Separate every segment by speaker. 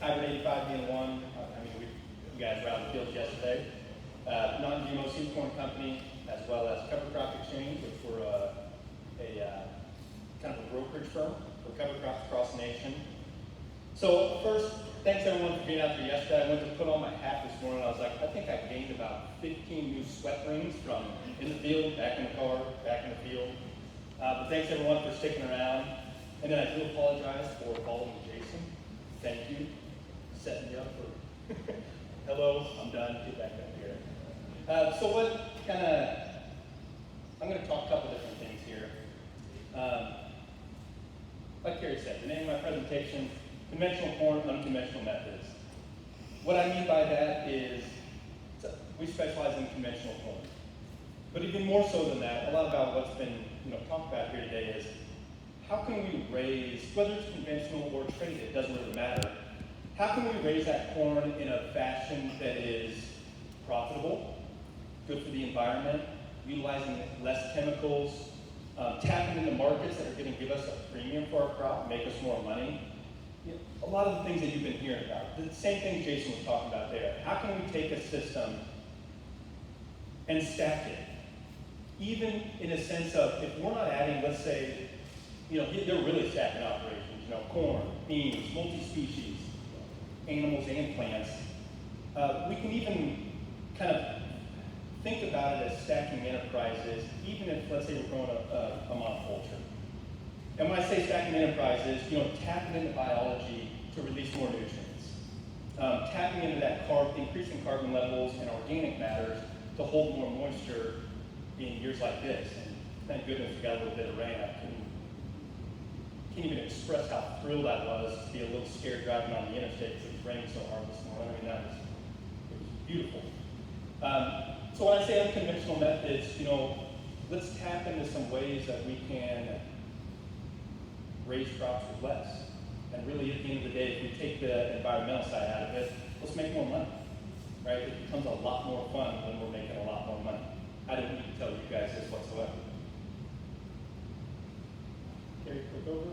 Speaker 1: Hybrid85 being one. You guys were out in the field yesterday. Non-GMO seed corn company, as well as Cover Crop Exchange, which we're a kind of a brokerage firm for cover crops across the nation. So first, thanks everyone for being out there yesterday. I went to put on my hat this morning. I was like, I think I gained about 15 new sweat rings from in the field, back in the car, back in the field. But thanks everyone for sticking around. And then I do apologize for following Jason. Thank you. Setting me up for, hello, I'm done, get back up here. I'm going to talk a couple different things here. Like Carrie said, the name of my presentation, Conventional Corn, Unconventional Methods. What I mean by that is we specialize in conventional corn. But even more so than that, a lot about what's been talked about here today is how can we raise, whether it's conventional or traded, it doesn't really matter, how can we raise that corn in a fashion that is profitable, good for the environment, utilizing less chemicals, tapping into markets that are going to give us a premium for our crop, make us more money. A lot of the things that you've been hearing about, the same things Jason was talking about there. How can we take a system and stack it? Even in a sense of, if we're not adding, let's say, they're really stacking operations, corn, beans, multi-species, animals and plants. We can even kind of think about it as stacking enterprises, even if, let's say, we're growing a monoculture. And when I say stacking enterprises, tapping into biology to release more nutrients. Tapping into that increasing carbon levels and organic matters to hold more moisture in years like this. And thank goodness we got a little bit of rain. I can't even express how thrilled I was to be a little scared driving on the interstate because it was raining so hard this morning. It was beautiful. So when I say unconventional methods, let's tap into some ways that we can raise crops with less. And really, at the end of the day, if we take the environmental side out of it, let's make more money, right? It becomes a lot more fun when we're making a lot more money. I didn't need to tell you guys this whatsoever. Carrie, click over.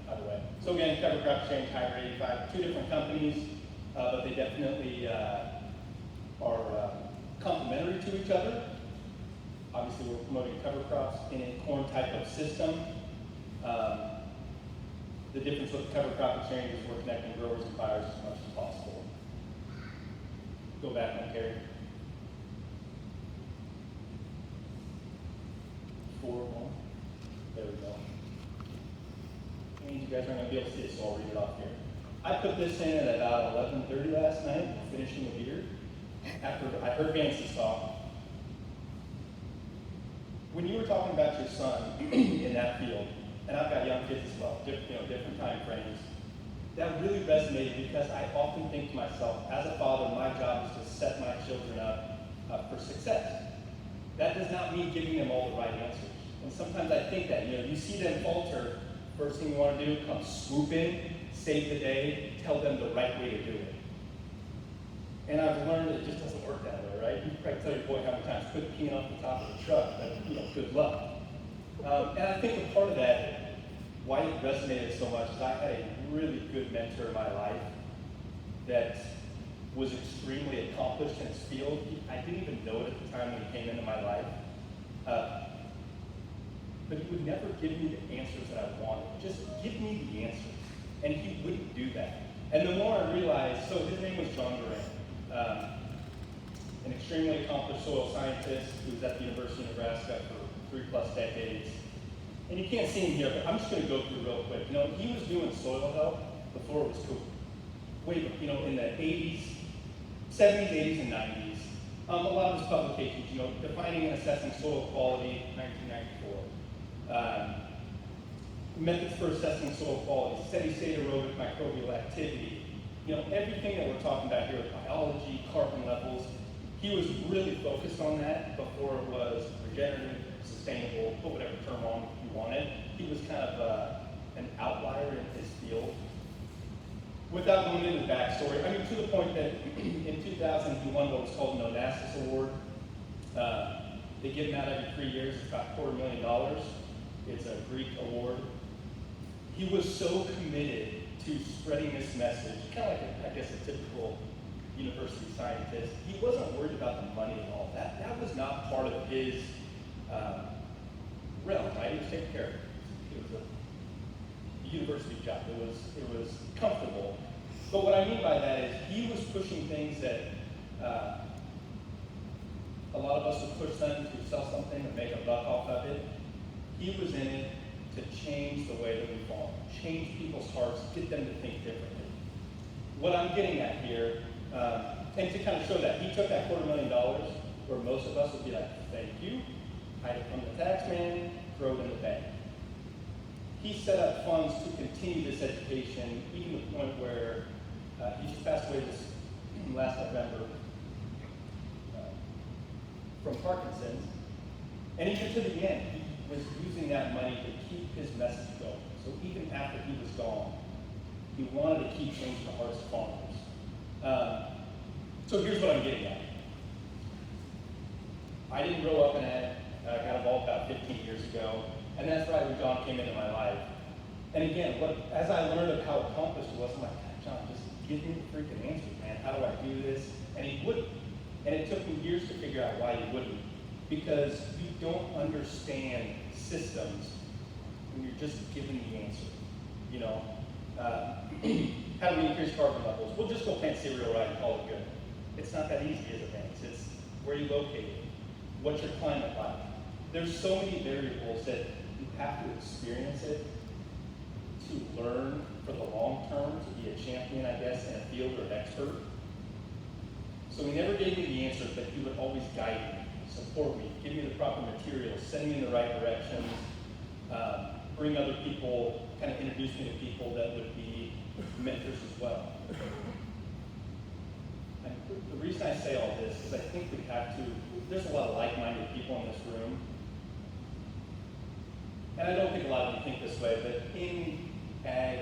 Speaker 1: Either way. So again, Cover Crop Exchange, Hybrid85, two different companies, but they definitely are complementary to each other. Obviously, we're promoting cover crops in a corn type of system. The difference with the Cover Crop Exchange is we're connecting growers and buyers as much as possible. Go back one, Carrie. 4-1. There we go. And you guys aren't going to be able to see it, so I'll read it off here. I put this in at about 11:30 last night, finishing the beer, after I heard Vance's talk. When you were talking about your son in that field, and I've got young kids as well, different time frames, that really resonated because I often think to myself, as a father, my job is to set my children up for success. That does not mean giving them all the right answers. And sometimes I think that, you see them falter, first thing you want to do, come swoop in, save the day, tell them the right way to do it. And I've learned that it just doesn't work that way, right? You can probably tell your boy how many times, quit peeing off the top of the truck, but good luck. And I think a part of that, why it resonated so much, is I had a really good mentor in my life that was extremely accomplished in his field. I didn't even know it at the time when he came into my life. But he would never give me the answers that I wanted. Just give me the answers. And he wouldn't do that. And the more I realized, so his name was John Durant, an extremely accomplished soil scientist who was at the University of Nebraska for 3+ decades. And you can't see him here, but I'm just going to go through real quick. He was doing soil health before it was cool. In the 80s, 70s, 80s, and 90s. A lot of his publications, defining and assessing soil quality, 1994. Methods for assessing soil quality, steady-state aerobic microbial activity. Everything that we're talking about here with biology, carbon levels, he was really focused on that before it was regenerative, sustainable, put whatever term on you wanted. He was kind of an outlier in his field. Without going into the backstory, to the point that in 2000 he won what was called an Onassis Award. They give them out every 3 years. It's about $250,000. It's a Greek award. He was so committed to spreading this message, kind of like, I guess, a typical university scientist. He wasn't worried about the money and all that. That was not part of his realm, right? He was taking care of it. It was a university job. It was comfortable. But what I mean by that is he was pushing things that a lot of us would push them to sell something and make a buck off of it. He was in it to change the way that we farm, change people's hearts, get them to think differently. What I'm getting at here, and to kind of show that, he took that $250,000 where most of us would be like, thank you, hide it from the tax man, throw it in the bank. He set up funds to continue this education, even to the point where he just passed away this last November from Parkinson's. And even to the end, he was using that money to keep his message going. So even after he was gone, he wanted to keep changing the hearts of farmers. So here's what I'm getting at. I didn't grow up in ag. I got involved about 15 years ago, and that's right when John came into my life. And again, as I learned of how accomplished he was, I'm like, John, just give me the freaking answers, man. How do I do this? And he wouldn't. And it took me years to figure out why he wouldn't. Because you don't understand systems when you're just given the answer. You know, how do we increase carbon levels? We'll just go plant cereal right and call it good. It's not that easy, is it, man? It's where you located. What's your climate like? There's so many variables that you have to experience it to learn for the long term, to be a champion, I guess, in a field or an expert. So he never gave me the answers, but he would always guide me, support me, give me the proper materials, send me in the right directions, bring other people, kind of introduce me to people that would be mentors as well. And the reason I say all this is I think we have to, there's a lot of like-minded people in this room. And I don't think a lot of you think this way, but in ag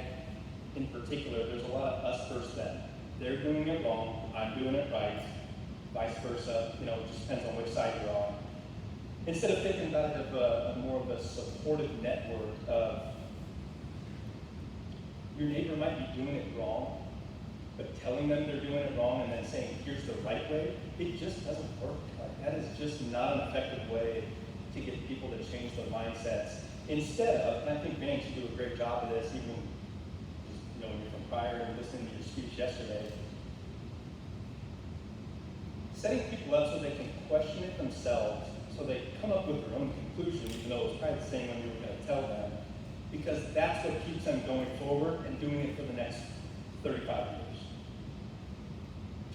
Speaker 1: in particular, there's a lot of us versus them. They're doing it wrong, I'm doing it right, vice versa. You know, it just depends on which side you're on. Instead of thinking about it of a more of a supportive network of your neighbor might be doing it wrong, but telling them they're doing it wrong and then saying, here's the right way, it just doesn't work. Like, that is just not an effective way to get people to change their mindsets. Instead of, and I think Vance, you do a great job of this, even just, when you're from prior and listening to your speech yesterday, setting people up so they can question it themselves, so they come up with their own conclusion, even though it was probably the same one you were going to tell them, because that's what keeps them going forward and doing it for the next 35 years.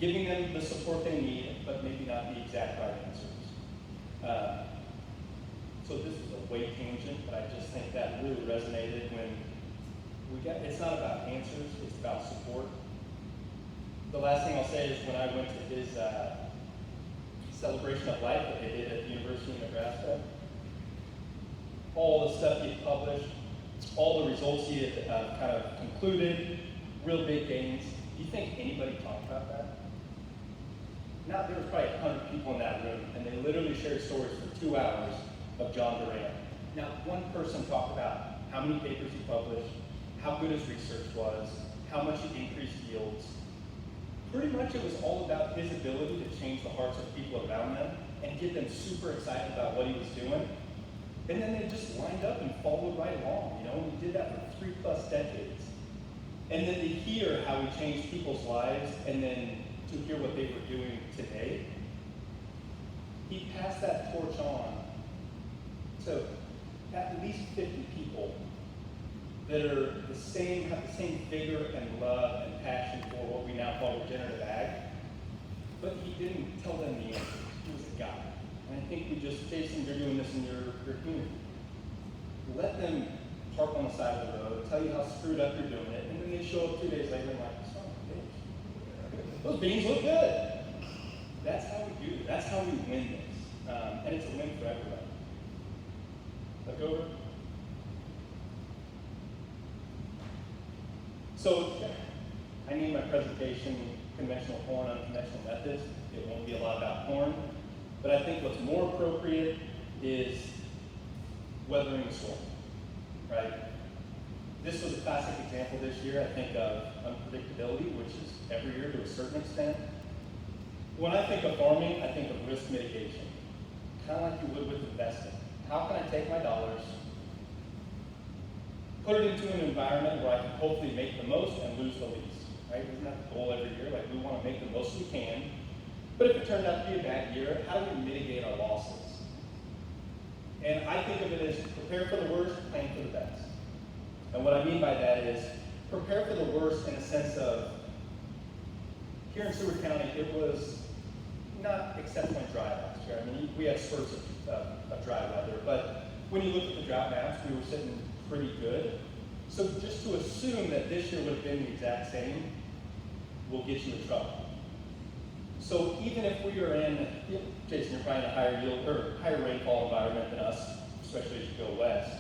Speaker 1: Giving them the support they need, but maybe not the exact right answers. So this is a way tangent, but I just think that really resonated when it's not about answers, it's about support. The last thing I'll say is when I went to his celebration of life that they did at the University of Nebraska, all the stuff he had published, all the results he had kind of concluded, real big gains. Do you think anybody talked about that? Now, there was probably 100 people in that room, and they literally shared stories for 2 hours of John Durant. Now, one person talked about how many papers he published, how good his research was, how much he increased yields. Pretty much it was all about his ability to change the hearts of people around them and get them super excited about what he was doing. And then they just lined up and followed right along, and he did that for 3+ decades. And then to hear how he changed people's lives and then to hear what they were doing today, he passed that torch on to at least 50 people that are have the same vigor and love and passion for what we now call regenerative ag. But he didn't tell them the answers. He was a guide. And I think Jason, you're doing this in your community. Let them park on the side of the road, tell you how screwed up you're doing it, and then they show up 2 days later and like, son of a bitch, those beans look good. That's how we do it. That's how we win this. And it's a win for everybody. Look over. So I named my presentation Conventional Corn, Unconventional Methods. It won't be a lot about corn, but I think what's more appropriate is weathering the storm. This was a classic example this year, I think, of unpredictability, which is every year to a certain extent. When I think of farming, I think of risk mitigation, kind of like you would with investing. How can I take my dollars, put it into an environment where I can hopefully make the most and lose the least, right? Isn't that the goal every year? Like, we want to make the most we can, but if it turned out to be a bad year, how do we mitigate our losses? And I think of it as prepare for the worst, plan for the best. And what I mean by that is prepare for the worst in a sense of, here in Seward County, it was not exceptionally dry last year. I mean, we had spurts of dry weather, but when you look at the drought maps, we were sitting pretty good. So just to assume that this year would have been the exact same will get you in trouble. So even if we are in, Jason, you're probably in a higher yield or higher rainfall environment than us, especially as you go west.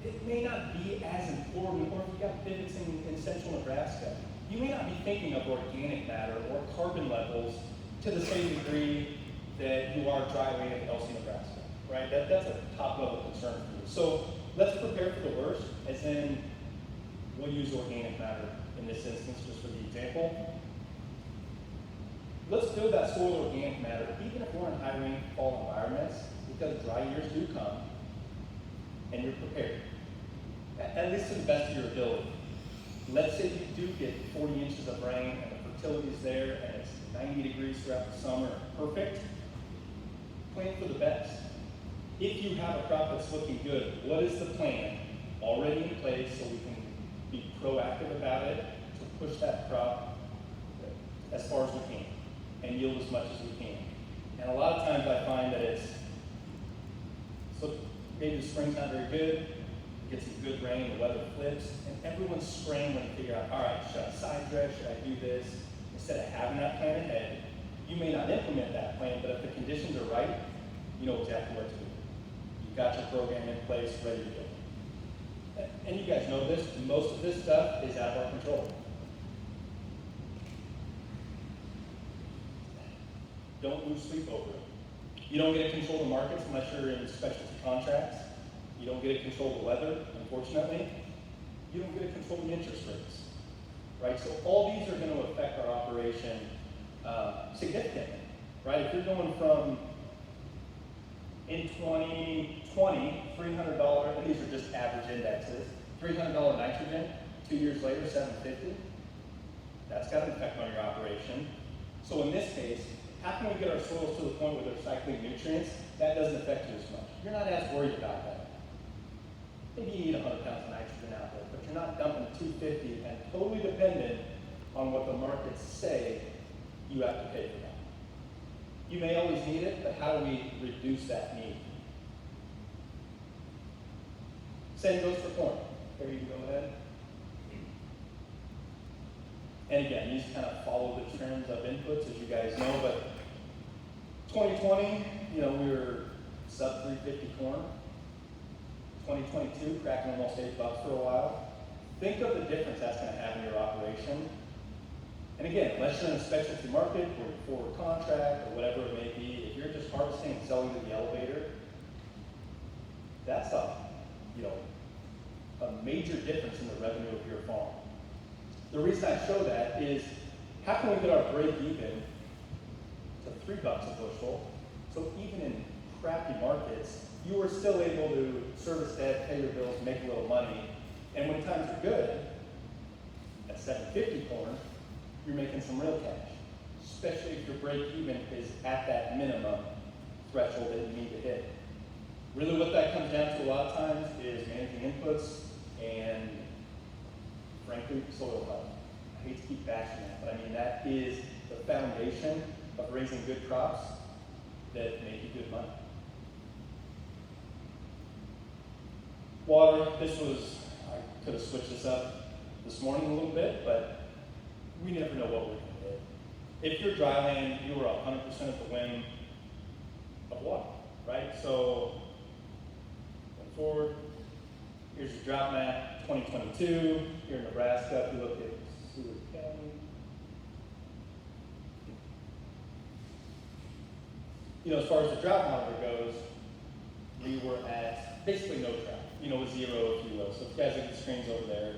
Speaker 1: It may not be as important, or if you got pivots in central Nebraska, you may not be thinking of organic matter or carbon levels to the same degree that you are dry land in Elsie, Nebraska, right? That's a top level concern for you. So let's prepare for the worst, as in we'll use organic matter in this instance, just for the example. Let's build that soil organic matter, even if we're in high rainfall environments, because dry years do come, and you're prepared, at least to the best of your ability. Let's say you do get 40 inches of rain, and the fertility's there, and it's 90 degrees throughout the summer, perfect. Plan for the best. If you have a crop that's looking good, what is the plan already in place so we can be proactive about it to push that crop as far as we can and yield as much as we can? And a lot of times I find that it's, so maybe the spring's not very good, get some good rain, the weather flips, and everyone's scrambling to figure out, all right, should I side dress, should I do this? Instead of having that plan ahead, you may not implement that plan, but if the conditions are right, you know exactly what to do. You've got your program in place, ready to go. And you guys know this, most of this stuff is out of our control. Don't lose sleep over it. You don't get to control the markets unless you're in specialty contracts. You don't get to control the weather, unfortunately. You don't get to control the interest rates, right? So all these are going to affect our operation significantly, right? If you're going from, in 2020, $300, and these are just average indexes, $300 nitrogen, 2 years later, $750, that's got an effect on your operation. So in this case, how can we get our soils to the point where they're cycling nutrients? That doesn't affect you as much. You're not as worried about that. Maybe you need 100 pounds of nitrogen out there, but you're not dumping 250 and totally dependent on what the markets say you have to pay for that. You may always need it, but how do we reduce that need? Same goes for corn. There you go ahead. And again, these kind of follow the trends of inputs, as you guys know, but 2020, we were sub 350 corn. 2022, cracking almost $8 for a while. Think of the difference that's going to have in your operation. And again, unless you're in a specialty market or forward contract or whatever it may be, if you're just harvesting and selling to the elevator, that's a major difference in the revenue of your farm. The reason I show that is, how can we get our break even to $3 a bushel? So even in crappy markets, you are still able to service debt, pay your bills, make a little money. And when times are good, at $750 corn, you're making some real cash, especially if your break even is at that minimum threshold that you need to hit. Really what that comes down to a lot of times is managing inputs and, frankly, soil health. I hate to keep bashing that, but I mean, that is the foundation of raising good crops that make you good money. Water, I could have switched this up this morning a little bit, but we never know what we're going to hit. If you're dry land, you are 100% at the whim of water, right? So, going forward, here's your drought map, 2022, here in Nebraska, if you look at Seward County. As far as the drought monitor goes, we were at basically no drought, a zero if you will. So if you guys look at the screens over there,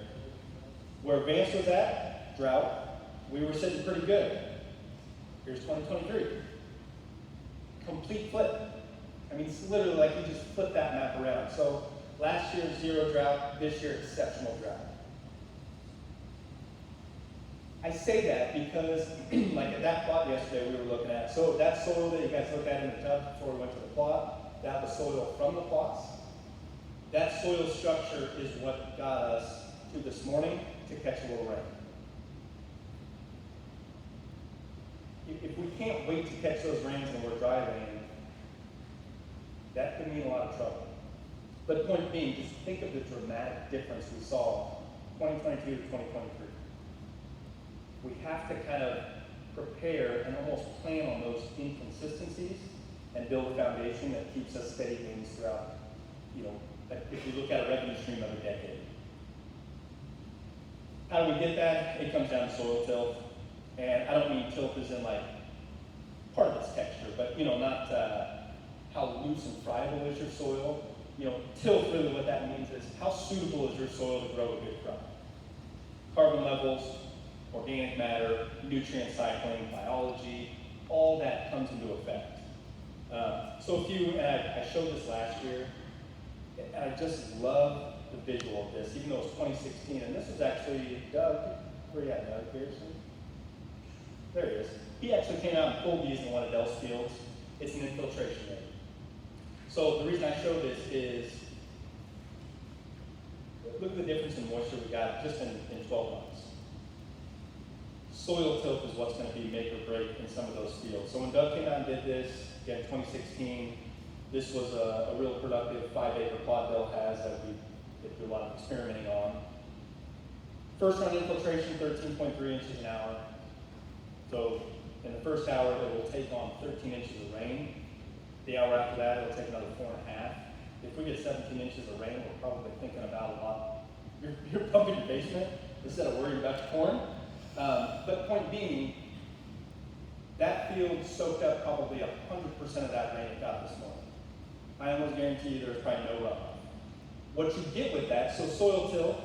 Speaker 1: where Vance was at, drought, we were sitting pretty good. Here's 2023. Complete flip. I mean, it's literally like you just flip that map around. So last year, zero drought. This year, exceptional drought. I say that because, like at that plot yesterday we were looking at, so that soil that you guys looked at in the tub before we went to the plot, that was soil from the plots. That soil structure is what got us to this morning to catch a little rain. If we can't wait to catch those rains and we're dry land, that could mean a lot of trouble. But point being, just think of the dramatic difference we saw 2022 to 2023. We have to kind of prepare and almost plan on those inconsistencies and build a foundation that keeps us steady gains throughout, if you look at a revenue stream of a decade. How do we get that? It comes down to soil tilth. And I don't mean tilth as in like part of its texture, but not how loose and friable is your soil. Tilth really what that means is how suitable is your soil to grow a good crop. Carbon levels, organic matter, nutrient cycling, biology, all that comes into effect. So and I showed this last year, and I just love the visual of this, even though it's 2016, and this was actually Doug, where you at, Doug Pearson? There he is. He actually came out and pulled these in one of Dell's fields. It's an infiltration rate. So the reason I show this is, look at the difference in moisture we got just in 12 months. Soil tilth is what's going to be make or break in some of those fields. So when Doug came out and did this, again, 2016, this was a real productive 5-acre plot Dell has that we do a lot of experimenting on. First run infiltration, 13.3 inches an hour. So in the first hour, it will take on 13 inches of rain. The hour after that, it'll take another 4.5. If we get 17 inches of rain, we're probably thinking about a lot. You're pumping your basement instead of worrying about your corn. But point being, that field soaked up probably 100% of that rain it got this morning. I almost guarantee you there's probably no runoff. What you get with that, so soil till,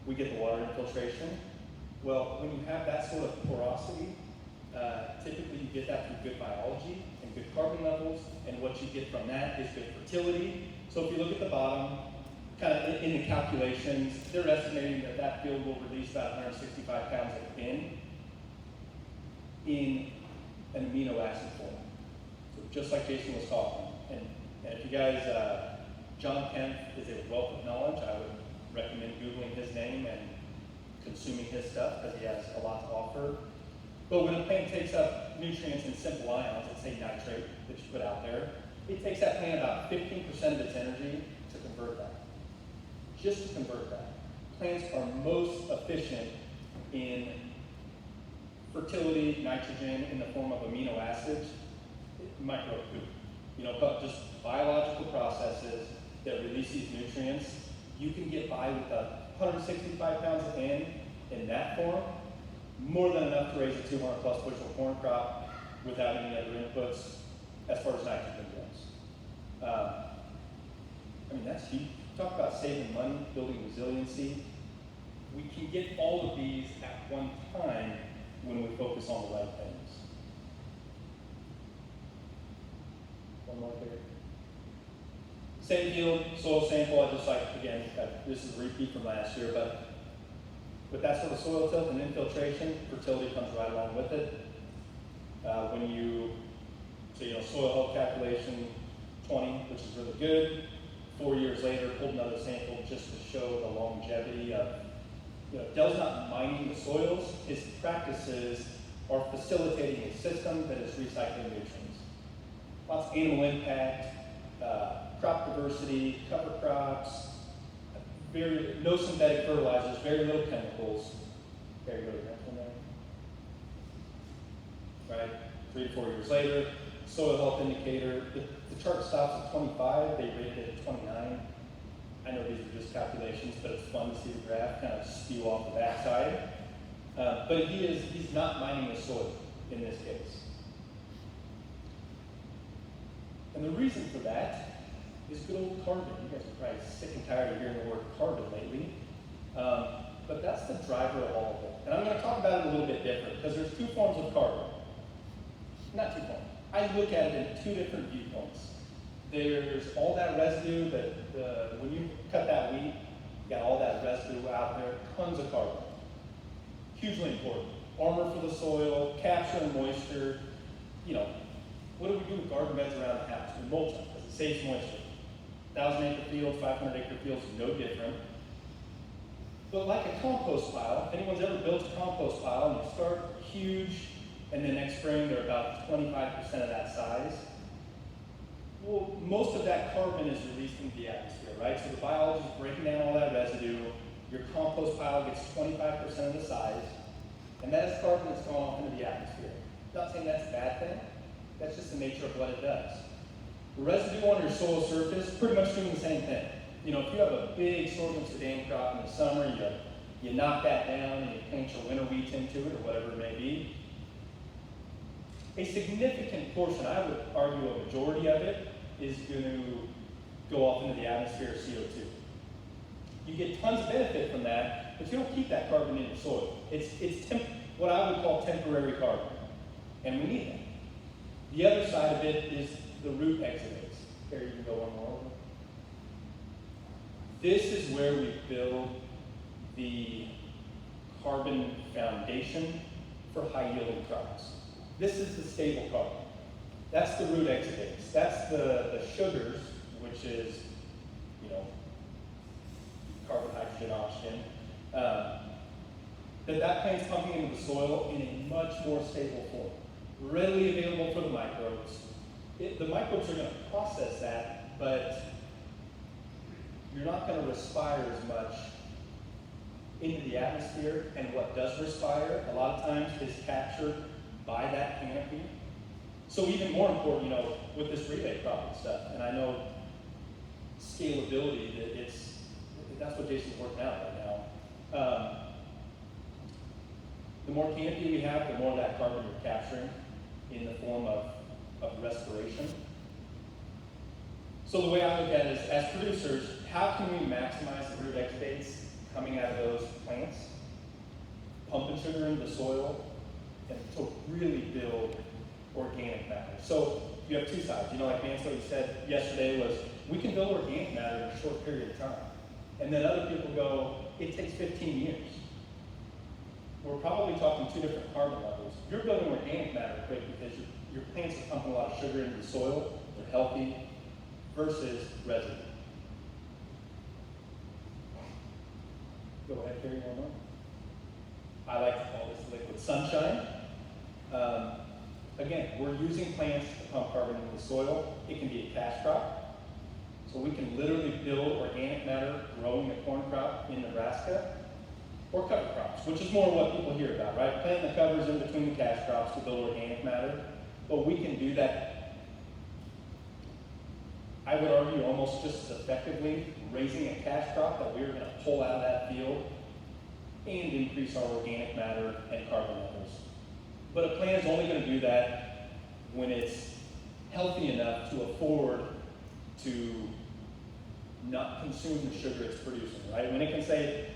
Speaker 1: we get the water infiltration. Well, when you have that sort of porosity, typically you get that through good biology and good carbon levels, and what you get from that is good fertility. So if you look at the bottom, kind of in the calculations, they're estimating that that field will release about 165 pounds of N in an amino acid form. So just like Jason was talking. And if you guys, John Kemp is a wealth of knowledge. I would recommend Googling his name and consuming his stuff because he has a lot to offer. But when a plant takes up nutrients in simple ions, let's say nitrate that you put out there, it takes that plant about 15% of its energy to convert that. Just to convert that. Plants are most efficient in fertility, nitrogen in the form of amino acids, micropoop. But just biological processes that release these nutrients. You can get by with 165 pounds of N in that form, more than enough to raise a 200 plus bushel corn crop without any other inputs as far as nitrogen goes. That's huge. Talk about saving money, building resiliency. We can get all of these at one time when we focus on the right things. One more here. Same field, soil sample. I just again, this is a repeat from last year, but with that sort of soil tilth and infiltration, fertility comes right along with it. Soil health calculation 20, which is really good. 4 years later, pulled another sample just to show the longevity of, Dell's not mining the soils. His practices are facilitating a system that is recycling nutrients. Lots of animal impact, crop diversity, cover crops, no synthetic fertilizers, very little chemicals. Very good example there. Right? 3 to 4 years later, soil health indicator. The chart stops at 25. They rated it at 29. I know these are just calculations, but it's fun to see the graph kind of spew off the backside. But he's not mining the soil in this case. And the reason for that is good old carbon. You guys are probably sick and tired of hearing the word carbon lately. But that's the driver of all of it. And I'm going to talk about it a little bit different because there's two forms of carbon. Not two forms. I look at it in two different viewpoints. There's all that residue that when you cut that wheat, you got all that residue out there, tons of carbon. Hugely important. Armor for the soil, capturing moisture. You know, what do we do with garden beds around the house? We mulch them because it saves moisture. 1,000-acre field, 500-acre fields, no different. But like a compost pile, if anyone's ever built a compost pile and you start huge, and then next spring they're about 25% of that size, well, most of that carbon is released into the atmosphere, right? So the biology is breaking down all that residue. Your compost pile gets 25% of the size, and that is carbon that's gone off into the atmosphere. I'm not saying that's a bad thing. That's just the nature of what it does. The residue on your soil surface, pretty much doing the same thing. You know, if you have a big sorghum Sudan crop in the summer, you knock that down and you plant your winter wheat into it or whatever it may be. A significant portion, I would argue a majority of it, is going to go off into the atmosphere as CO2. You get tons of benefit from that, but you don't keep that carbon in your soil. It's what I would call temporary carbon, and we need that. The other side of it is the root exudates. Here, you can go one more. This is where we build the carbon foundation for high-yielding crops. This is the stable carbon. That's the root exudates. That's the sugars, which is, you know, carbon, hydrogen, oxygen, that plant's pumping into the soil in a much more stable form. Readily available for the microbes. The microbes are going to process that, but you're not going to respire as much into the atmosphere, and what does respire a lot of times is captured by that canopy. So even more important, you know, with this relay crop and stuff, and I know scalability, that's what Jason's working out right now. The more canopy we have, the more of that carbon you're capturing in the form of respiration. So the way I look at it is, as producers, how can we maximize the root exudates coming out of those plants, pumping sugar into the soil, and to really build organic matter? So you have two sides. You know, like Mansfield said yesterday was, we can build organic matter in a short period of time. And then other people go, it takes 15 years. We're probably talking two different carbon levels. You're building organic matter quick because your plants are pumping a lot of sugar into the soil, they're healthy, versus residue. Go ahead, carry one more. I like to call this liquid sunshine. Again, we're using plants to pump carbon into the soil. It can be a cash crop. So we can literally build organic matter growing a corn crop in Nebraska, or cover crops, which is more what people hear about, right? Planting the covers in between the cash crops to build organic matter. But we can do that, I would argue, almost just as effectively raising a cash crop that we're going to pull out of that field and increase our organic matter and carbon levels. But a plant is only going to do that when it's healthy enough to afford to not consume the sugar it's producing, right? When it can say,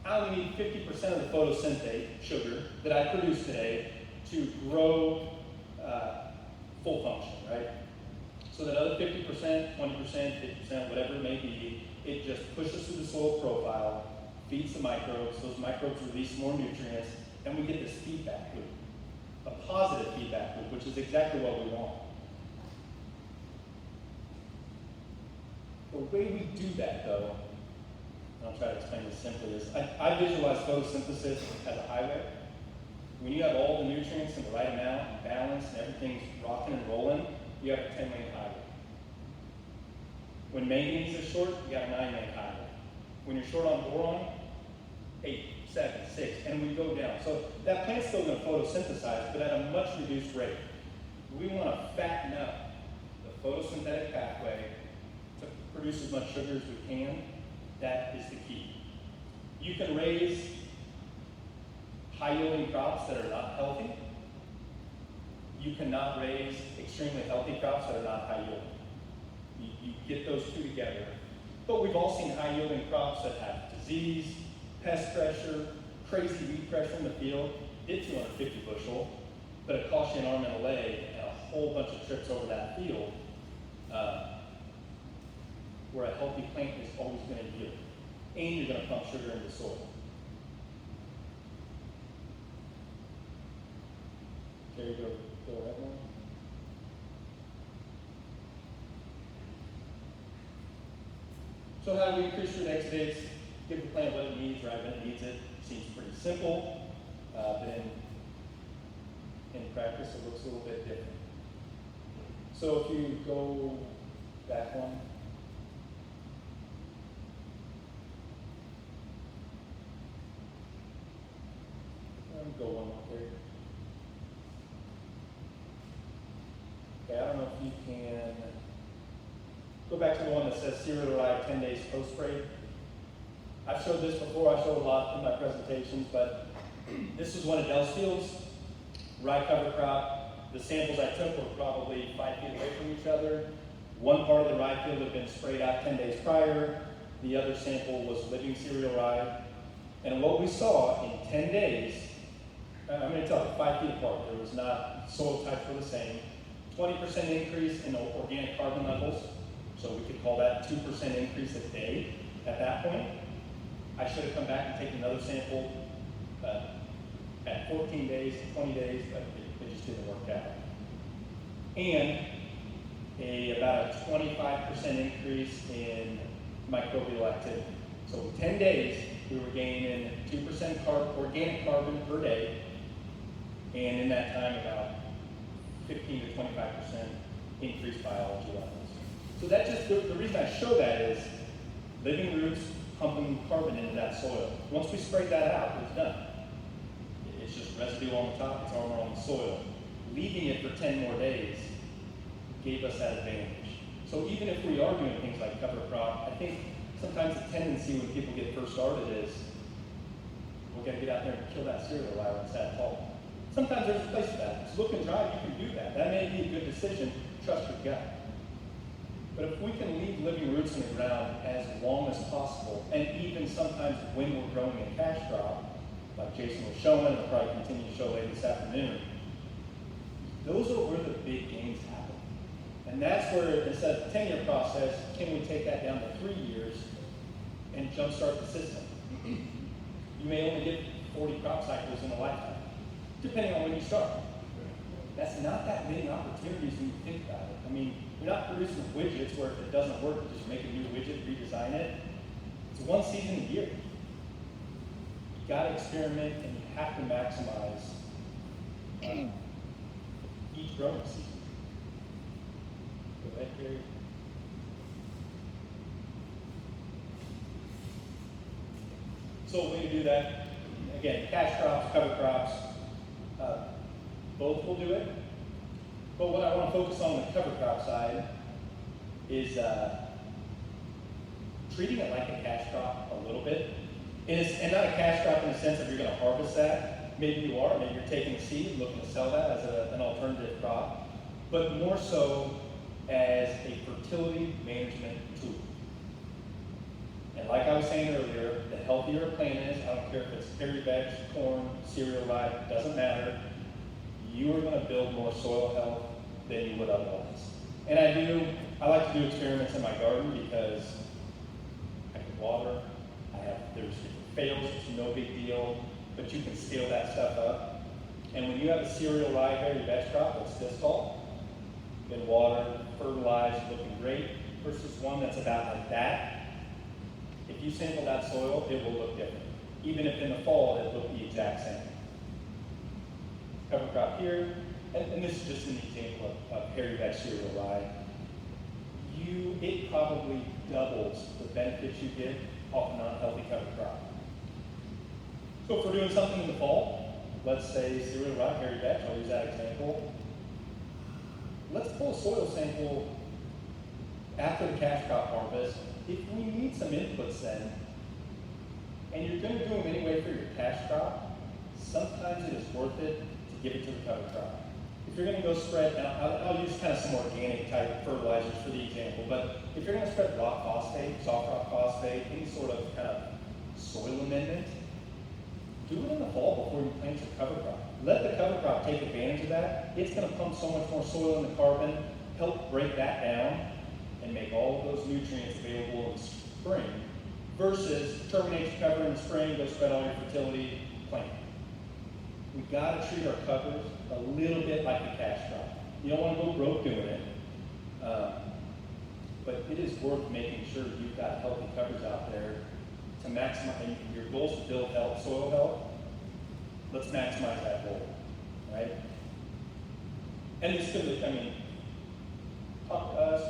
Speaker 1: I only need 50% of the photosynthate sugar that I produce today to grow full function, right? So that other 50%, 20%, 50%, whatever it may be, it just pushes through the soil profile, feeds the microbes, those microbes release more nutrients, and we get this feedback loop, a positive feedback loop, which is exactly what we want. The way we do that, though, and I'll try to explain this simply, is I visualize photosynthesis as a highway. When you have all the nutrients in the right amount, and balance, and everything's rocking and rolling, you have a 10-lane highway. When manganese is short, you got a 9-lane highway. When you're short on boron, 8, 7, 6, and we go down. So that plant's still going to photosynthesize, but at a much reduced rate. We want to fatten up the photosynthetic pathway to produce as much sugar as we can. That is the key. You can raise high-yielding crops that are not healthy. You cannot raise extremely healthy crops that are not high-yielding. get those two together. But we've all seen high yielding crops that have disease, pest pressure, crazy weed pressure in the field. Did 250 bushel, but it costs you an arm and a leg and a whole bunch of trips over that field, where a healthy plant is always going to yield. And you're going to pump sugar into the soil. Carrie, go ahead now. So how do we increase fruit exudates? Give the plant what it needs right when it needs it. Seems pretty simple, but in practice it looks a little bit different. So if you go back one. Go one more there. Okay, I don't know if you can go back to the one that says cereal rye 10 days post-spray. I've showed this before, I showed a lot in my presentations, but this is one of Dell's fields, rye cover crop. The samples I took were probably 5 feet away from each other. One part of the rye field had been sprayed out 10 days prior. The other sample was living cereal rye. And what we saw in 10 days, I'm going to tell you, 5 feet apart, there was not, soil types were the same. 20% increase in organic carbon levels, so we could call that 2% increase a day at that point. I should have come back and taken another sample at 14 days, 20 days, but it just didn't work out. And about a 25% increase in microbial activity. So in 10 days, we were gaining 2% organic carbon per day, and in that time, about 15 to 25% increased biology levels. So that just, the reason I show that is living roots pumping carbon into that soil. Once we sprayed that out, it's done. It's just residue on the top, it's armor on the soil. Leaving it for 10 more days gave us that advantage. So even if we are doing things like cover crop, I think sometimes the tendency when people get first started is, we're gonna get out there and kill that cereal rye when it's that tall. Sometimes there's a place for that. If it's looking dry, you can do that. That may be a good decision, trust your gut. But if we can leave living roots in the ground as long as possible, and even sometimes when we're growing a cash crop, like Jason was showing, and will probably continue to show later this afternoon, those are where the big gains happen. And that's where, instead of a 10-year process, can we take that down to 3 years and jumpstart the system? You may only get 40 crop cycles in a lifetime, depending on when you start. That's not that many opportunities when you think about it. I mean, you're not producing widgets where if it doesn't work, you just make a new widget, redesign it. It's one season a year. You gotta experiment and you have to maximize each growing season. Go ahead, Gary. So a way to do that, again, cash crops, cover crops, both will do it. But what I want to focus on the cover crop side is treating it like a cash crop a little bit. And not a cash crop in the sense of you're going to harvest that. Maybe you are, maybe you're taking seed and looking to sell that as an alternative crop. But more so as a fertility management tool. And like I was saying earlier, the healthier a plant is, I don't care if it's hairy veg, corn, cereal rye, doesn't matter. You are going to build more soil health than you would otherwise. And I like to do experiments in my garden because I can water, if it fails, it's no big deal, but you can scale that stuff up. And when you have a cereal rye hairy veg crop that's this tall, been watered, fertilized, looking great, versus one that's about like that, if you sample that soil, it will look different. Even if in the fall, it will look the exact same. Cover crop here, and this is just an example of hairy veg cereal rye. It probably doubles the benefits you get off a non-healthy cover crop. So if we're doing something in the fall, let's say cereal rye, hairy veg, I'll use that example. Let's pull a soil sample after the cash crop harvest. If we need some inputs then, and you're going to do them anyway for your cash crop, sometimes it is worth it to give it to the cover crop. if you're going to go spread, now I'll use kind of some organic type fertilizers for the example, but if you're going to spread rock phosphate, soft rock phosphate, any sort of kind of soil amendment, do it in the fall before you plant your cover crop. Let the cover crop take advantage of that. It's going to pump so much more soil into carbon, help break that down, and make all of those nutrients available in spring, versus terminate your cover in the spring, go spread all your fertility, plant. We've got to treat our covers a little bit like a cash crop. You don't want to go broke doing it, but it is worth making sure you've got healthy covers out there to maximize your goals to build health, soil health. Let's maximize that goal, right? And it's good,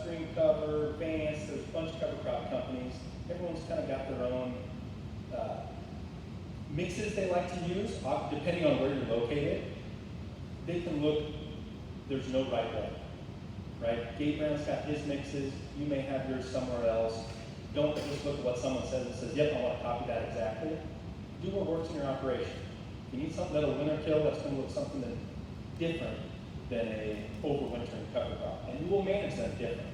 Speaker 1: spring cover, Vance, there's a bunch of cover crop companies. Everyone's kind of got their own mixes they like to use, depending on where you're located. They can look, there's no right way, right? Gabe Brown's got his mixes, you may have yours somewhere else. Don't just look at what someone says and says, yep, I want to copy that exactly. Do what works in your operation. If you need something that'll winter kill, that's going to look something that's different than a overwintering cover crop. And you will manage them different.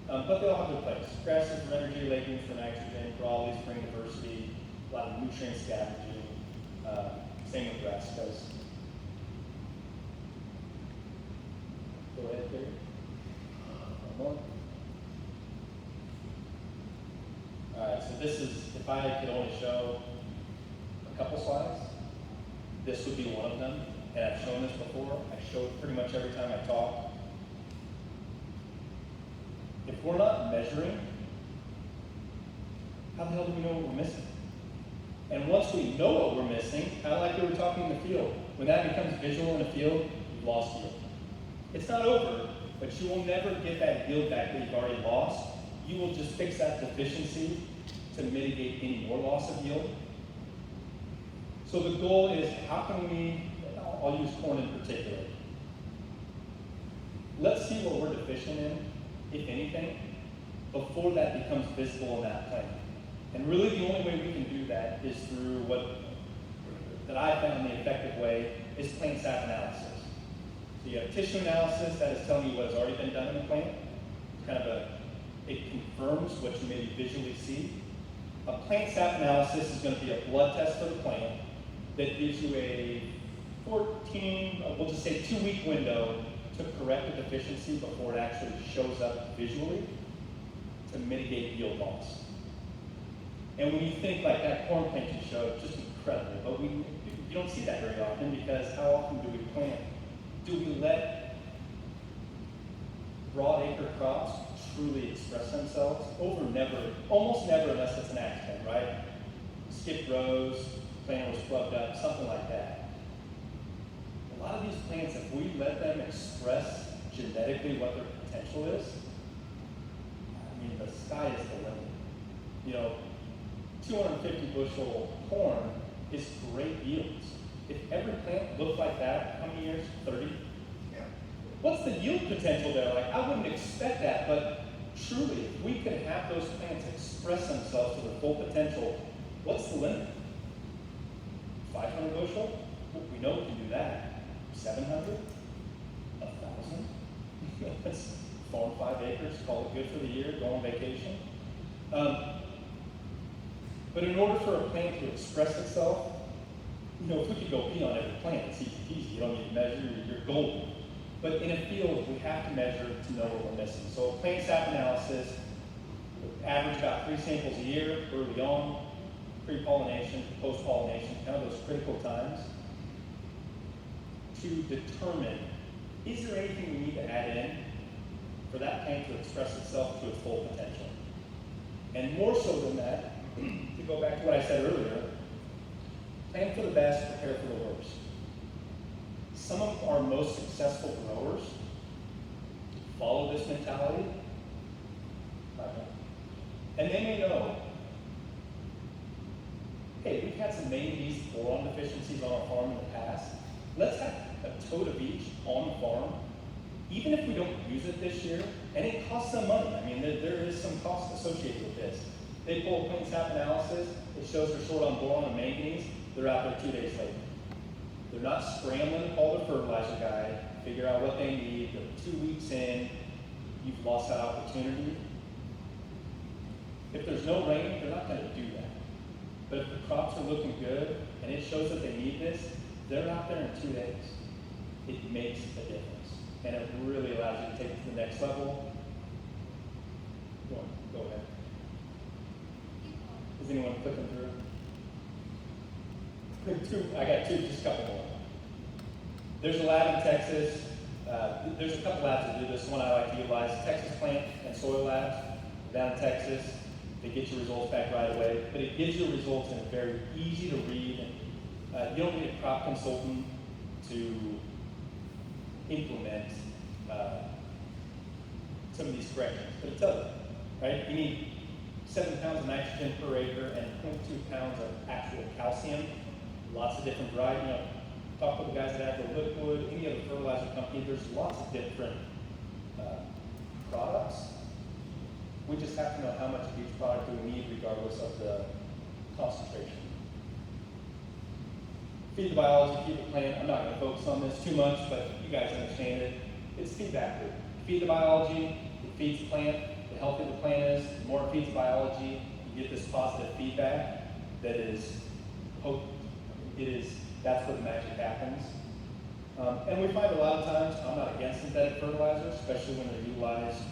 Speaker 1: But they all have their place. Grasses for energy, legumes for nitrogen, brollies for diversity, a lot of nutrient scavenging. Same with grass does. Go ahead, Barry. One more. All right, so this is, if I could only show a couple slides, this would be one of them. And I've shown this before. I show it pretty much every time I talk. If we're not measuring, how the hell do we know what we're missing? And once we know what we're missing, kind of like we were talking in the field, when that becomes visual in the field, you've lost yield. It's not over, but you will never get that yield back that you've already lost. You will just fix that deficiency to mitigate any more loss of yield. So the goal is, how can we, I'll use corn in particular. Let's see what we're deficient in, if anything, before that becomes visible in that plant. And really the only way we can do that is through that I found the effective way is plant sap analysis. So you have tissue analysis that is telling you what has already been done in the plant. It's kind of it confirms what you maybe visually see. A plant sap analysis is going to be a blood test for the plant that gives you a 14, we'll just say 2-week window to correct a deficiency before it actually shows up visually to mitigate yield loss. And when you think like that corn plant you showed, just incredible, but you don't see that very often because how often do we plant? Do we let broad acre crops truly express themselves? Almost never unless it's an accident, right? Skipped rows, plant was plugged up, something like that. A lot of these plants, if we let them express genetically what their potential is, I mean, the sky is the limit. 250 bushel corn is great yields. If every plant looked like that, how many years? 30? Yeah. What's the yield potential there? Like, I wouldn't expect that, but truly, if we could have those plants express themselves to their full potential, what's the limit? 500 bushel? We know we can do that. 700? 1,000? That's 4 or 5 acres, call it good for the year, go on vacation. But in order for a plant to express itself, if we could go pee on every plant, it's easy peasy. You don't need to measure, you're golden. But in a field, we have to measure to know what we're missing. So plant sap analysis, average about 3 samples a year, early on, pre-pollination, post-pollination, kind of those critical times, to determine, is there anything we need to add in for that plant to express itself to its full potential? And more so than that, to go back to what I said earlier, plan for the best, prepare for the worst. Some of our most successful growers follow this mentality, and they may know, hey, we've had some manganese boron deficiencies on our farm in the past. Let's have a tote of each on the farm, even if we don't use it this year, and it costs some money. I mean, there is some cost associated with this. They pull a plant sap analysis, it shows they're short on boron and manganese, they're out there 2 days later. They're not scrambling to call their fertilizer guy, figure out what they need. They're 2 weeks in, you've lost that opportunity. If there's no rain, they're not going to do that. But if the crops are looking good and it shows that they need this, they're out there in 2 days. It makes a difference. And it really allows you to take it to the next level. Go ahead. Is anyone clicking through? I got two, just a couple more. There's a lab in Texas. There's a couple labs that do this. One I like to utilize, Texas Plant and Soil Labs down in Texas. They get your results back right away, but it gives you results in a very easy to read. You don't need a crop consultant to implement some of these corrections, but it tells you, right? You need 7 pounds of nitrogen per acre and 0.2 pounds of actual calcium. Lots of different varieties. Talk with the guys that have the liquid, any other fertilizer company. There's lots of different products. We just have to know how much of each product do we need, regardless of the concentration. Feed the biology, feed the plant. I'm not going to focus on this too much, but you guys understand it. It's feedback loop. Feed the biology, it feeds the plant. The healthier the plant is, the more it feeds the biology, you get this positive feedback that is hope. That's where the magic happens. And we find a lot of times, I'm not against synthetic fertilizers, especially when they're utilized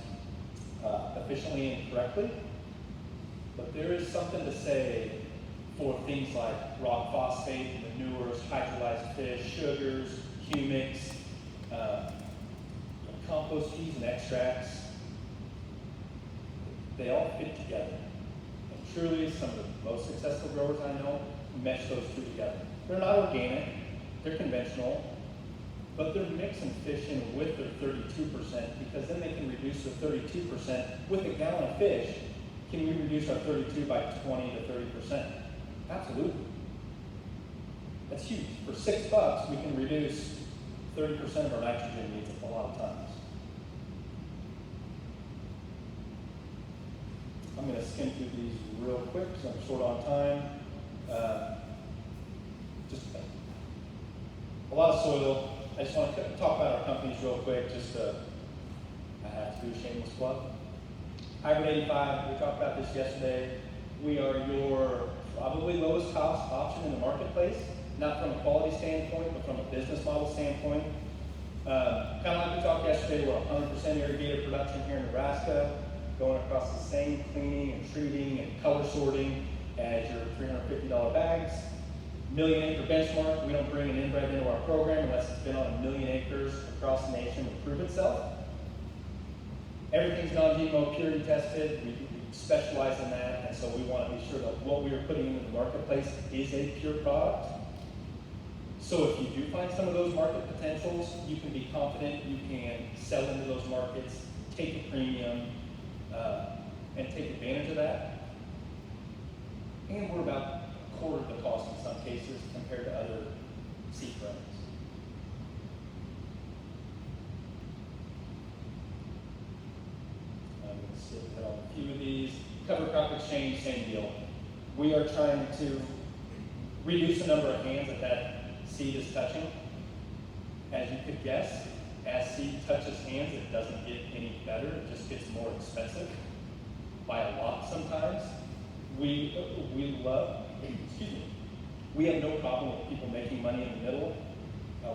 Speaker 1: efficiently and correctly. But there is something to say for things like rock phosphate, manures, hydrolyzed fish, sugars, humics, compost feeds and extracts. They all fit together. And truly, some of the most successful growers I know mesh those two together. They're not organic, they're conventional, but they're mixing fish in with their 32% because then they can reduce the 32%. With a gallon of fish, can we reduce our 32 by 20 to 30%? Absolutely. That's huge. For $6, we can reduce 30% of our nitrogen needs a lot of times. I'm going to skim through these real quick because I'm short on time. Just a lot of soil. I just want to talk about our companies real quick. I have to do a shameless plug. Hybrid85, we talked about this yesterday. We are your probably lowest cost option in the marketplace, not from a quality standpoint, but from a business model standpoint. Kind of like we talked yesterday, we're 100% irrigated production here in Nebraska, going across the same cleaning and treating and color sorting as your $350 bags. Million acre benchmark, we don't bring an inbred into our program unless it's been on 1 million acres across the nation to prove itself. Everything's non-GMO, purity tested. We specialize in that, and so we want to be sure that what we are putting into the marketplace is a pure product. So if you do find some of those market potentials, you can be confident you can sell into those markets, take a premium, and take advantage of that. And we're about a quarter of the cost in some cases compared to other seed brands. I'm going to skip ahead on a few of these. Cover crop exchange, same deal. We are trying to reduce the number of hands that seed is touching. As you could guess, as seed touches hands, it doesn't get any better. It just gets more expensive by a lot sometimes. We have no problem with people making money in the middle.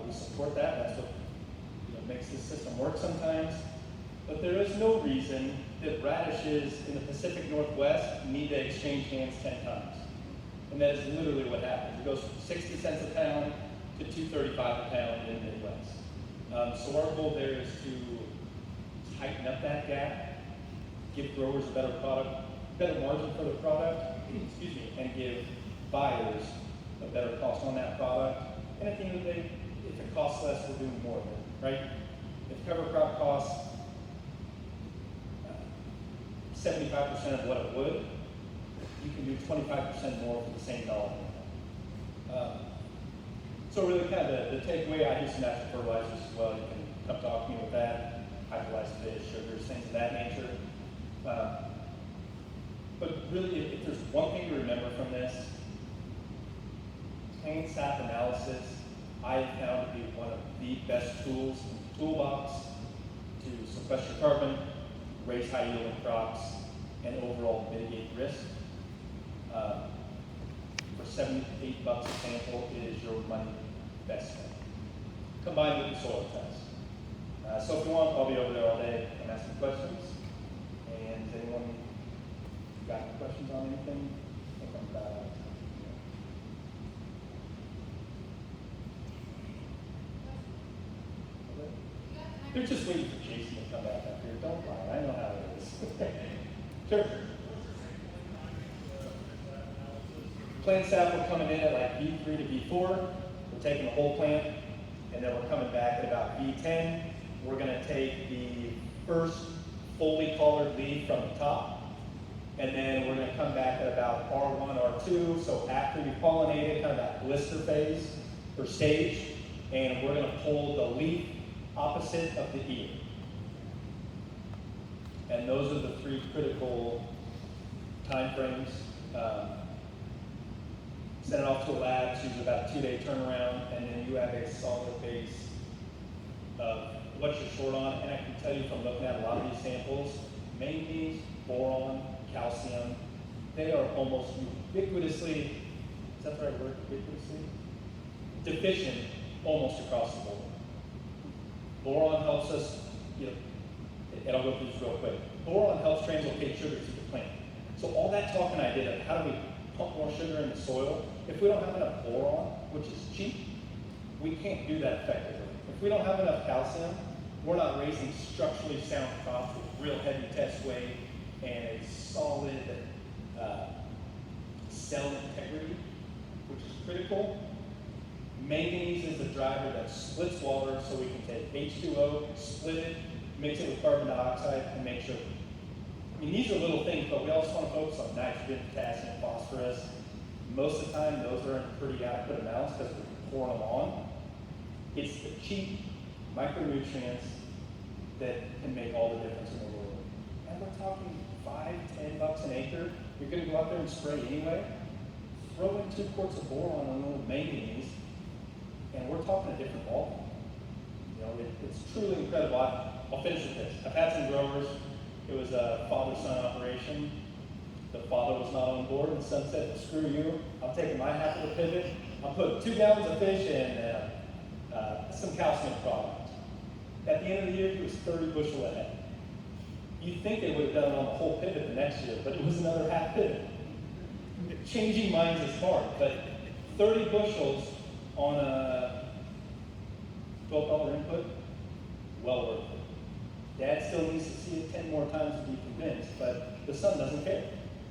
Speaker 1: We support that. That's what makes this system work sometimes. But there is no reason that radishes in the Pacific Northwest need to exchange hands 10 times. And that is literally what happens. It goes from 60 cents a pound to $2.35 a pound in the Midwest. So our goal there is to tighten up that gap, give growers a better product, better margin for the product, and give buyers a better cost on that product. And at the end of the day, if it costs less, we're doing more of it, right? If cover crop costs 75% of what it would, you can do 25% more for the same dollar. So really kind of the takeaway, I do some natural fertilizers as well. You can come talk to me with that, hydrolyzed fish, sugars, things of that nature. But really, if there's one thing to remember from this, plant sap analysis I have found to be one of the best tools in toolbox to sequester carbon, raise high yielding crops, and overall mitigate risk. For $78 a sample, it is your money best spent, combined with the soil test. So if you want, I'll be over there all day and asking questions. And does anyone got any questions on anything? I think I'm They're just waiting for Jason to come back up here. Don't lie, I know how it is. Sure. Plant sample coming in at like V3 to V4. We're taking the whole plant, and then we're coming back at about V10. We're gonna take the first fully collared leaf from the top, and then we're gonna come back at about R1, R2. So after we pollinated, kind of that blister phase or stage, and we're gonna pull the leaf opposite of the ear. And those are the three critical time frames. Send it off to a lab, it's usually about a 2-day turnaround, and then you have a solid base of what you're short on. And I can tell you from looking at a lot of these samples, manganese, boron, calcium, they are almost ubiquitously, is that the right word, ubiquitously? Deficient almost across the board. Boron helps us, and I'll go through this real quick. Boron helps translocate sugar to the plant. So all that talking I did of how do we pump more sugar in the soil, if we don't have enough boron, which is cheap, we can't do that effectively. If we don't have enough calcium, we're not raising structurally sound crops with real heavy test weight and a solid cell integrity, which is critical. Manganese is the driver that splits water, so we can take H2O, split it, mix it with carbon dioxide, and make sure. I mean, these are little things, but we also want to focus on nitrogen, potassium, phosphorus. Most of the time, those are in pretty adequate amounts because we're pouring them on. It's the cheap micronutrients that can make all the difference in the world. And we're talking $5-10 an acre. You're going to go out there and spray anyway. Throw in 2 quarts of boron on a little manganese, and we're talking a different ballgame. It's truly incredible. I'll finish with this. I've had some growers. It was a father-son operation. The father was not on board, and the son said, screw you, I'm taking my half of the pivot. I'm putting 2 gallons of fish and some calcium product. At the end of the year, he was 30 bushel ahead. You'd think they would have done it on the whole pivot the next year, but it was another half pivot. Changing minds is hard, but 30 bushels on a $12 input, well worth it. Dad still needs to see it 10 more times to be convinced, but the son doesn't care.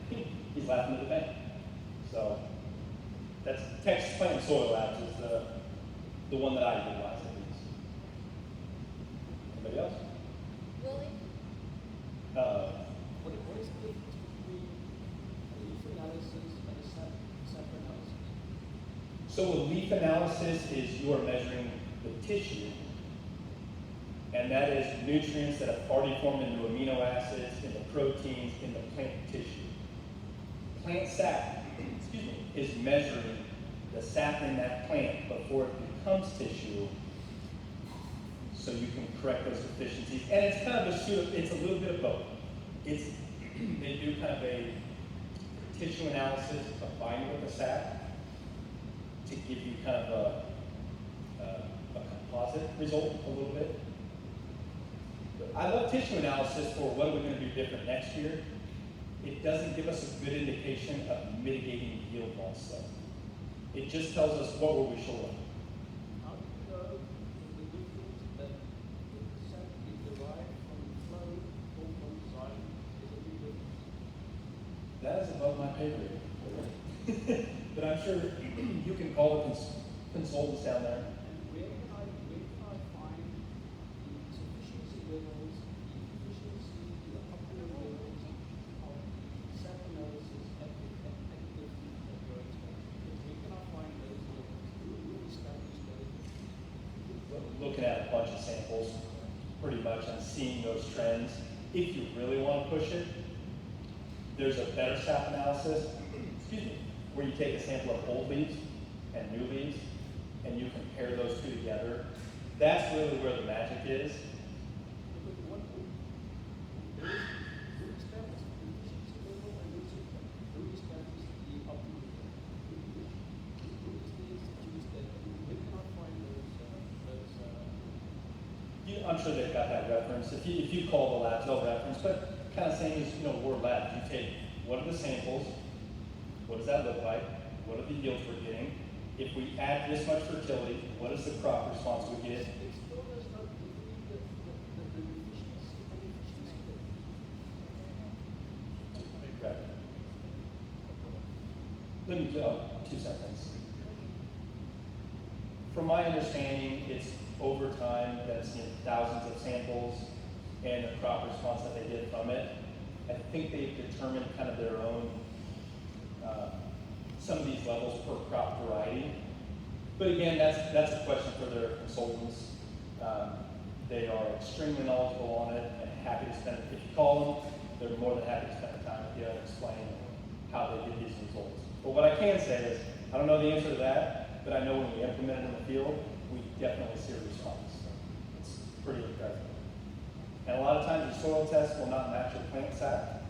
Speaker 1: He's laughing at the bank. So that's Texas Plant and Soil Labs is the one that I utilize at least. Anybody else?
Speaker 2: Willie?
Speaker 3: What is the difference between a leaf analysis and a sap analysis?
Speaker 1: So a leaf analysis is you are measuring the tissue, and that is nutrients that have already formed into amino acids, into proteins, in the plant tissue. Plant sap, is measuring the sap in that plant before it becomes tissue, so you can correct those deficiencies. And it's kind of it's a little bit of both. They do kind of a tissue analysis combined with the sap to give you kind of a composite result a little bit. I love tissue analysis for what are we going to do different next year. It doesn't give us a good indication of mitigating yield loss though. It just tells us what were we short of.
Speaker 3: How do you know the difference that the sap is derived from the flow or from the side is a big difference?
Speaker 1: That is above my pay grade. But I'm sure you can call the consultants down there.
Speaker 3: And where can I find the sufficiency levels, the efficiency, the optimal levels of sap analysis at the field that you're expecting? Where can I find those levels? Who establish those?
Speaker 1: Looking at a bunch of samples, pretty much, and seeing those trends. If you really want to push it, there's a better sap analysis, where you take a sample of old leaves and new leaves, and you compare those two together. That's really where the magic is.
Speaker 3: But what, who established the efficiency level and who established the optimal level? Who is the institutes that we cannot find
Speaker 1: I'm sure they've got that reference. If you call the labs, they'll reference, but kind of same as, word labs. You take, what are the samples? What does that look like? What are the yields we're getting? If we add this much fertility, what is the crop response we get?
Speaker 3: it still does not give me the efficiency and efficiency level.
Speaker 1: Correct. Let me go 2 seconds. From my understanding, it's over time, that's thousands of samples and the crop response that they get from it. I think they've determined kind of their own, some of these levels per crop variety. But again, that's a question for their consultants. They are extremely knowledgeable on it and happy to spend, if you call them, they're more than happy to spend the time with you and explain how they get these results. But what I can say is, I don't know the answer to that, but I know when we implement it in the field, we definitely see a response. It's pretty incredible. And a lot of times your soil test will not match your plant sac,